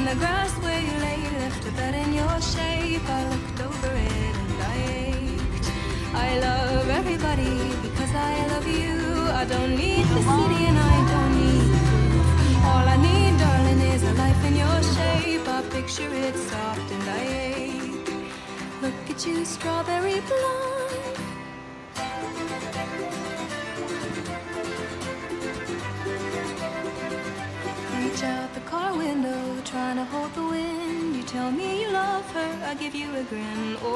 the grass where you lay left a bed in your shape. I looked over it and I ached. I love everybody because I love you. I don't need the city and I don't need proof. All I need, darling, is a life in your shape. I picture it soft and I ache. Look at you, strawberry blonde. Reach out the car window, trying to hold the wind. You tell me you love her, I give you a grin. Oh,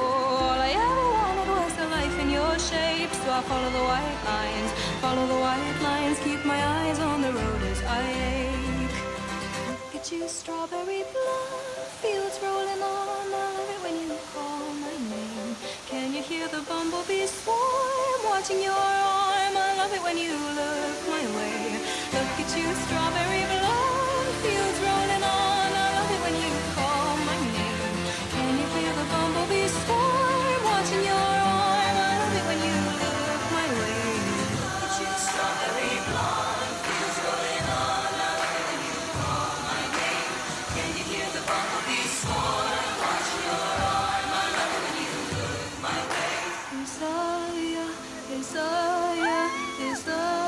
all I ever wanted was a life in your shape. So I follow the white lines, follow the white lines. Keep my eyes on the road as I ache. Look at you, strawberry blonde. Fields rolling on, I love it when you call my name. Can you hear the bumblebees swarm? Watching your arm, I love it when you look my way. Look at you, strawberry blonde. Fields rolling on, I love it when you call my name. Can you hear the bumblebees swarm? Watching your arm, I love it when you look my way. Look at you, strawberry blonde. Fields rolling on, I love it when you call my name. Can you hear the bumblebees swarm? Watching your arm, I love it when you look my way. Isaiah, Isaiah, Isaiah.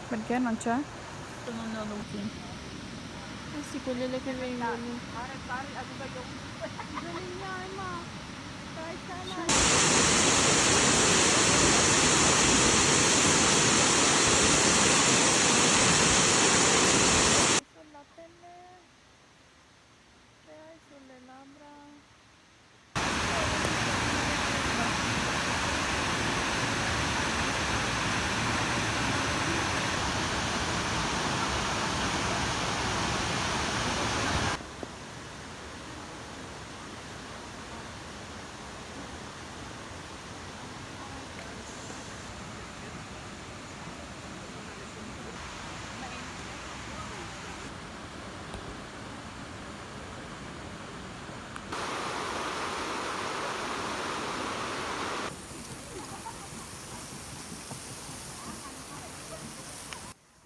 Perché non c'è? Non ne ho avuti. Eh sì, quelle che vengono. Sulla pelle che hai sulle labbra.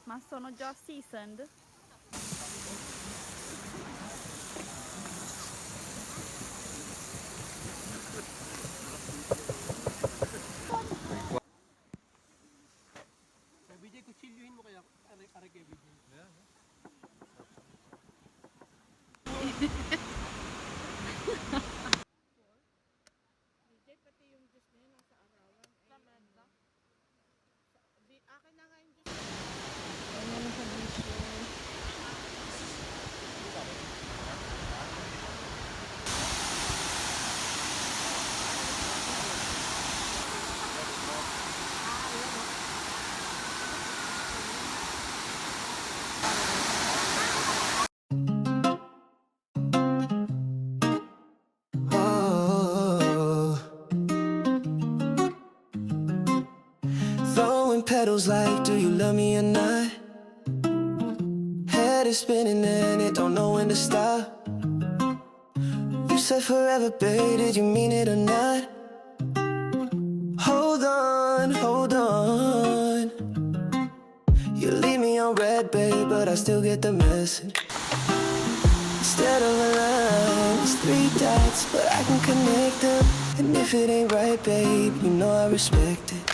Ma sono già seasoned? BJ, kutsilyohin mo kaya aray kay BJ. Yeah. BJ, pati yung juice niya nasa arawan. Lamenda. Akin na nga yung juice. Ano na sa bisyo? Petals like, do you love me or not? Head is spinning and it don't know when to stop. You said forever, babe, did you mean it or not? Hold on, hold on. You leave me on red, babe, but I still get the message. Instead of a line, it's 3 dots, but I can connect them. And if it ain't right, babe, you know I respect it.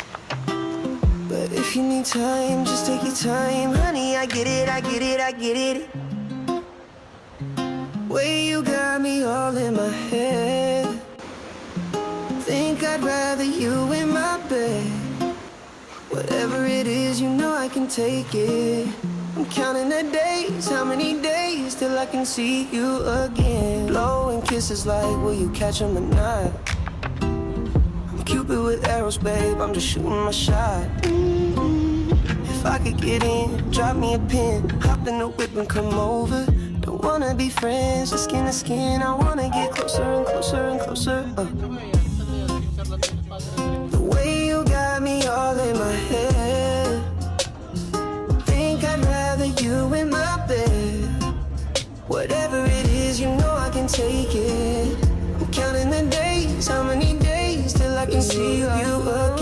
But if you need time, just take your time. Honey, I get it, I get it, I get it. Way you got me all in my head. Think I'd rather you in my bed. Whatever it is, you know I can take it. I'm counting the days, how many days till I can see you again. Blowing kisses like, will you catch 'em or not? I'm Cupid with arrows, babe, I'm just shooting my shot. If I could get in, drop me a pin, hop in the whip and come over. Don't wanna be friends, just skin to skin. I wanna get closer and closer and closer. The way you got me all in my head. Think I'd rather you in my bed. Whatever it is, you know I can take it. I'm counting the days, how many days till I can see you again.